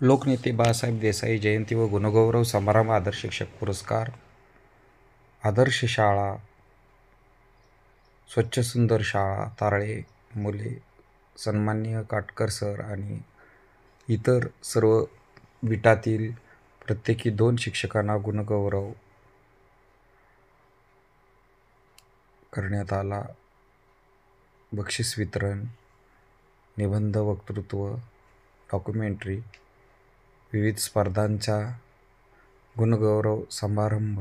लोकनेते बाळासाहेब देसाई जयंती व गुणगौरव समारंभ आदर्श शिक्षक पुरस्कार आदर्श शाळा स्वच्छ सुंदर शाळा तारळे मुले सन्माननीय काटकर सर आणि इतर सर्व विटातील प्रत्येकी 2 शिक्षकांना गुणगौरव करण्यात आला। बक्षीस वितरण, निबंध, वक्तृत्व, डॉक्युमेंटरी, विविध स्पर्धांचा गुणगौरव समारंभ,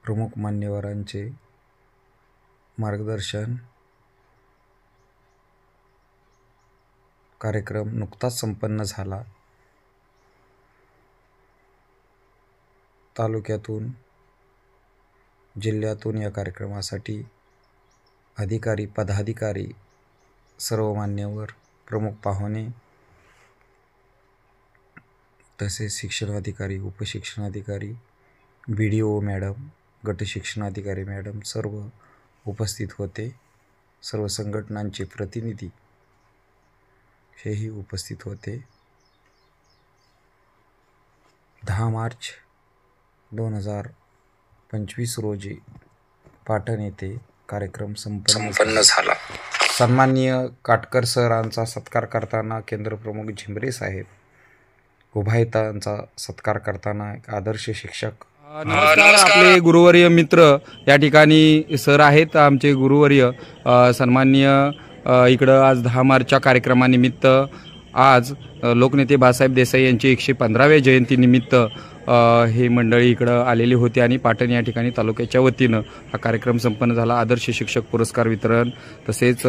प्रमुख मान्यवरांचे मार्गदर्शन कार्यक्रम नुकताच संपन्न झाला। तालुक्यातून जिल्ह्यातून या कार्यक्रमासाठी अधिकारी पदाधिकारी सर्व मान्यवर प्रमुख पाहुणे तसेच शिक्षणाधिकारी उपशिक्षणाधिकारी BDO मॅडम गट शिक्षणाधिकारी मॅडम सर्व उपस्थित होते। सर्व संघटनांचे प्रतिनिधी हेही उपस्थित होते। 10 मार्च 2025 रोजी पाटण येथे कार्यक्रम संपन्न झाला। सन्माननीय काटकर सरांचा सत्कार करताना केंद्र प्रमुख झिंबरे साहेब, उभायतांचा सत्कार करताना आदर्श शिक्षक। नमस्कार, आपले गुरुवर्य मित्र या ठिकाणी सर आहेत आमचे गुरुवर्य सन्माननीय। इकडं आज 10 मार्चच्या कार्यक्रमानिमित्त आज लोकनेते बाळासाहेब देसाई यांची 115व्या जयंतीनिमित्त हे मंडळी इकडं आलेली होती आणि पाटण या ठिकाणी तालुक्याच्या वतीनं हा कार्यक्रम संपन्न झाला। आदर्श शिक्षक पुरस्कार वितरण तसेच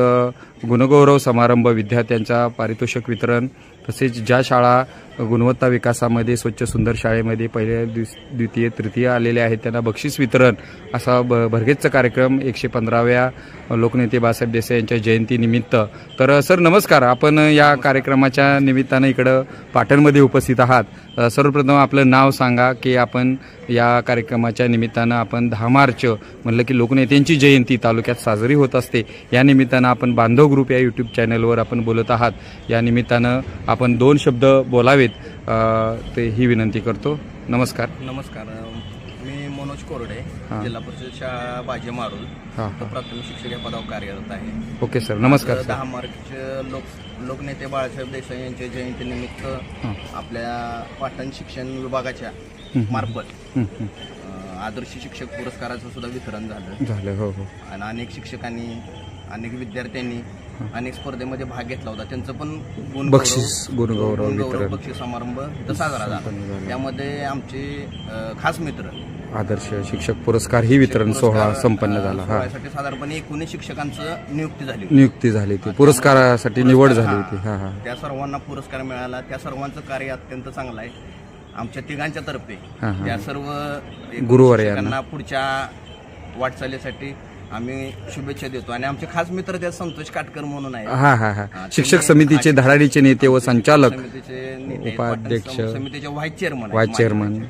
गुणगौरव समारंभ, विद्यार्थ्यांचा पारितोषिक वितरण तसेच ज्या शाळा गुणवत्ता विकासामध्ये स्वच्छ सुंदर शाळेमध्ये पहिल्या द्वितीय तृतीय आलेले आहेत त्यांना बक्षीस वितरण असा भरगेच कार्यक्रम 115व्या लोकनेते बाळासाहेब देसाई यांच्या जयंतीनिमित्त। तर सर नमस्कार, आपण या कार्यक्रमाच्या निमित्तानं इकडं पाटणमध्ये उपस्थित आहात। सर्वप्रथम आपलं नाव सांगा की आपण या कार्यक्रमाच्या निमित्तानं आपण 10 मार्च म्हणलं की लोकनेत्यांची जयंती तालुक्यात साजरी होत असते, या निमित्तानं आपण बांधव ग्रुप या यूट्यूब चॅनलवर आपण बोलत आहात। या निमित्तानं आपण 2 शब्द बोलावेत ते ही विनंती करतो। नमस्कार। नमस्कार, मी मनोज कोरडे, जिल्हा परिषद शाळा बाजे मारुल प्राथमिक शिक्षक या पदावर कार्यरत आहे। ओके सर, नमस्कार। 10 मार्च लोकनेते बाळासाहेब देसाई यांच्या जयंतीनिमित्त आपल्या पाटण शिक्षण विभागाच्या मार्फत आदर्श शिक्षक पुरस्काराचं सुद्धा वितरण झालं। हो हो। आणि अनेक शिक्षकांनी अनेक विद्यार्थ्यांनी अनेक स्पर्धेमध्ये भाग घेतला होता, त्यांचं पण गुणगौरव बक्षीस समारंभ इथं साजरा झाला। त्यामध्ये आमचे खास मित्र आदर्श शिक्षक पुरस्कार ही वितरण सोहळा संपन्न झाला। सोहळ्यासाठी साधारणपणे 19 शिक्षकांचं नियुक्ती झाली होती, पुरस्कारासाठी निवड झाली होती। त्या सर्वांना पुरस्कार मिळाला। त्या सर्वांचं कार्य अत्यंत चांगलं आहे आमच्या तिघांच्या तर्फे। त्या सर्व गुरुवर्यांना पुढच्या वाटचालीसाठी आम्ही शुभेच्छा देतो। आणि आमचे खास मित्र त्या संतोष काटकर म्हणून आहे, शिक्षक समितीचे धडाडीचे नेते व संचालक, समितीचे उपाध्यक्ष, समितीचे व्हाईस चेअरमन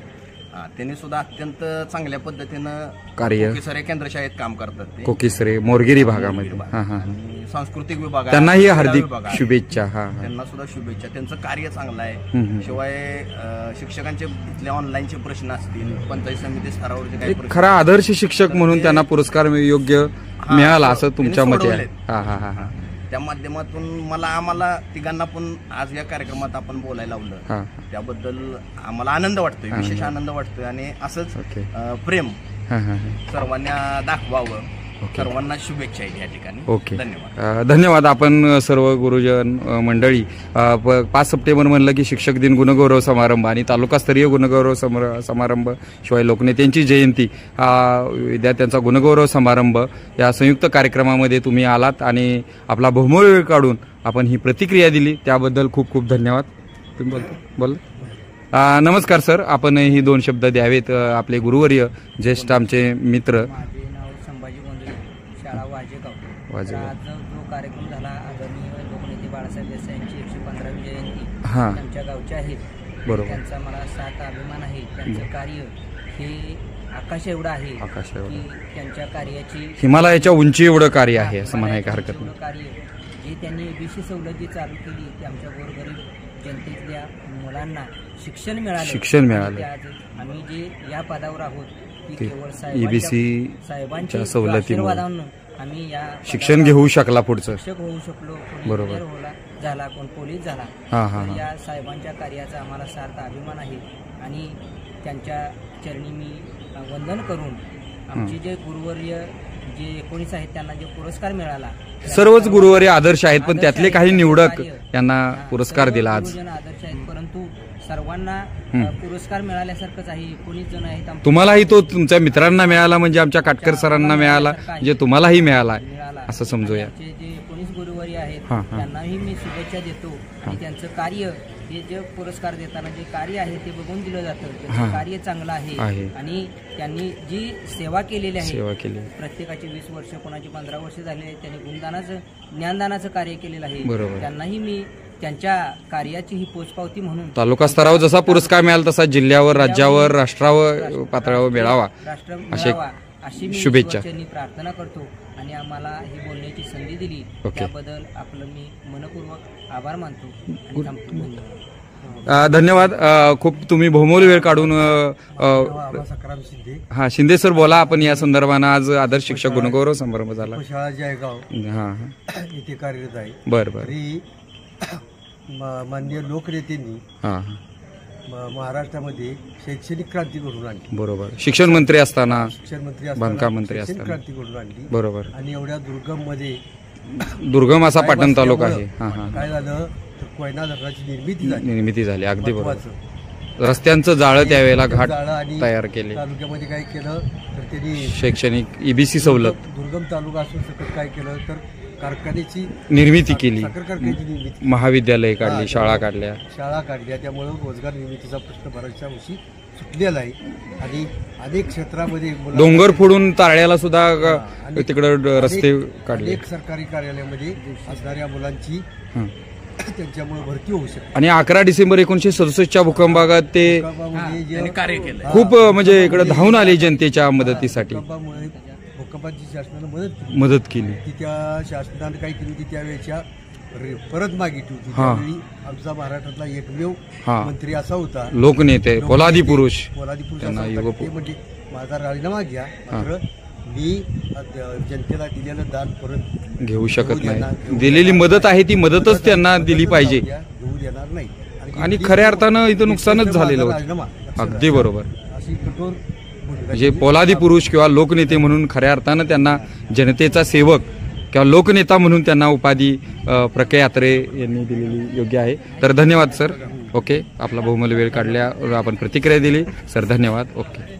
त्यांनी सुद्धा अत्यंत चांगल्या पद्धतीनं कार्य कोकीसरे केंद्र शाळेत काम करतात ते कोकीसरे मोरगिरी भागामध्ये सांस्कृतिक विभाग त्यांनाही हार्दिक शुभेच्छा। त्यांना सुद्धा शुभेच्छा, त्यांचं कार्य चांगलं आहे। शिवाय शिक्षकांचे इथले ऑनलाईनचे प्रश्न असतील, पंचायत समिती स्तरावरचे काही खरा आदर्श शिक्षक म्हणून त्यांना पुरस्कार योग्य मिळाला असं तुमच्या मते आहे? त्या माध्यमातून आम्हाला तिघांना पण आज या कार्यक्रमात आपण बोलायला लावलं, त्याबद्दल आम्हाला आनंद वाटतोय, विशेष आनंद वाटतोय। आणि असंच प्रेम सर्वांना दाखवावं, सर्वांना शुभेच्छा या ठिकाणी। ओके, धन्यवाद। धन्यवाद। आपण सर्व गुरुजन मंडळी 5 सप्टेंबर म्हणलं की शिक्षक दिन गुणगौरव समारंभ आणि तालुकास्तरीय गुणगौरव समारंभ शिवाय लोकनेत्यांची जयंती विद्यार्थ्यांचा गुणगौरव समारंभ या संयुक्त कार्यक्रमामध्ये तुम्ही आलात आणि आपला बहुमूल्य वेळ काढून आपण ही प्रतिक्रिया दिली, त्याबद्दल खूप खूप धन्यवाद। तुम्ही बोल नमस्कार सर, आपण ही 2 शब्द द्यावेत। आपले गुरुवर्य ज्येष्ठ आमचे मित्र आज जो कार्यक्रम झाला आदरणीय लोकनेते बाळासाहेब देसाई यांची 115वी जयंती आमच्या गावच्या आहेत, बरोबर, त्यांचा मला साथ अभिमान आहे। त्यांचं कार्य हे आकाश एवढं आहे की त्यांच्या कार्याची हिमालयाच्या उंची एवढं कार्य आहे असं म्हणायला हरकत नाही। कार्य जे त्यांनी EBC सवलत जी चालू केली ती आमच्या गोरगरीब जनतेतल्या मुलांना शिक्षण मिळालं. आम्ही जे या पदावर आहोत ती केवळ साहेबांच्या आशीर्वादानं आम्ही या शिक्षण घेऊ शकला, पुढचं शिक्षक होऊ शकलो, बरोबर झाला, कोण पोलीस झाला. तर या साहेबांच्या कार्याचा आम्हाला सार्थ अभिमान आहे आणि त्यांच्या चरणी मी वंदन करून आमचे जे गुरुवर्य जे 19 आहेत त्यांना जे पुरस्कार मिळाला, सर्वच गुरुवर्य आदर्श आहेत, पण त्यातले काही निवडक यांना पुरस्कार दिला आज. आदर्श आहेत, परंतु सर्वांना पुरस्कार मिळाल्यासारखंच आहे. 19 जण आहेत. तुम्हालाही तो तुमच्या मित्रांना मिळाला म्हणजे आमच्या काटकर सरांना मिळाला, म्हणजे तुम्हालाही मिळाला असं समजूया. जे 19 गुरुवर्य आहेत त्यांनाही मी शुभेच्छा देतो आणि त्यांचं कार्य हे जे पुरस्कार देताना जे कार्य आहे ते बघून दिलं जातं. त्यांचं कार्य चांगलं आहे आणि त्यांनी जी सेवा केलेली आहे, प्रत्येकाची 20 वर्ष, कोणाची 15 वर्ष झाले, त्यांनी ज्ञानदानाचं कार्य केलेलं आहे. त्यांनाही मी त्यांच्या कार्याची ही पोचपावती म्हणून तालुका स्तरावर जसा पुरस्कार मिळाला तसा जिल्ह्यावर, राज्यावर, राष्ट्रावर पातळीवर मिळावा अशी मी शुभेच्छा प्रार्थना करतो आणि आम्हाला ही बोलण्याची संधी दिली त्याबद्दल आपलं मी मनपूर्वक आभार मानतो. धन्यवाद. खूप तुम्ही बहुमोल वेळ काढून शिंदे सर बोला. आपण या संदर्भानं आज आदर्श शिक्षक गुणगौरव समारंभ झाला. शाळा जयगाव इथे कार्यरत आहे. बरं. माननीय लोकनेत्यांनी महाराष्ट्रामध्ये शैक्षणिक क्रांती घडून आणली. बरोबर. शिक्षण मंत्री असताना, बांधकाम मंत्री असताना क्रांती घडून आणली. बरोबर. आणि एवढ्या दुर्गम असा पाटण तालुका आहे. काय झालं तर कोयना धरणाची निर्मिती झाली. अगदी बरोबर. रस्त्यांचं जाळं त्यावेळेला घाट तयार केले. तालुक्यामध्ये काय केलं तर त्यांनी शैक्षणिक EBC सवलत, दुर्गम तालुका असून सकट काय केलं तर कारखान्याची निर्मिती केली, साखर कारखान्याची निर्मिती, महाविद्यालय काढली, शाळा काढल्या. त्यामुळे रोजगार निर्मितीचा प्रश्न बऱ्याचशा वर्षी सुटलेला आहे आणि अनेक क्षेत्रामध्ये डोंगर फोडून तारड्याला सुद्धा तिकडे रस्ते काढले. अनेक सरकारी कार्यालयामध्ये असणाऱ्या मुलांची त्यांच्यामुळे भरती होऊ शकते. आणि 11 डिसेंबर 1967च्या भूकंपात ते कार्य केलं. खूप म्हणजे इकडे धावून आले जनतेच्या मदतीसाठी. भूकंपाची शासनानं मदत केली. ती त्या शासनानं काय केली होती त्यावेळेच्या परत मागितली होती. त्यावेळी आमचा महाराष्ट्रातला एकमेव मंत्री असा होता, लोकनेते, पोलादी पुरुष म्हणजे माझा राजीनामा घ्या, मात्र मी जनतेला दिलेलं दान परत घेऊ शकत नाही. दिलेली मदत आहे ती मदतच त्यांना दिली पाहिजे. घेऊ देणार नाही. आणि खऱ्या अर्थानं इथं नुकसानच झालेलं होतं. अगदी बरोबर. अशी कठोर म्हणजे पोलादी पुरुष किंवा लोकनेते म्हणून खऱ्या अर्थानं त्यांना जनतेचा सेवक किंवा लोकनेता म्हणून त्यांना उपाधी प्रकयात्रे यांनी दिलेली योग्य आहे. तर धन्यवाद सर. ओके. आपला बहुमूल्य वेळ काढल्या, आपण प्रतिक्रिया दिली सर. धन्यवाद. ओके.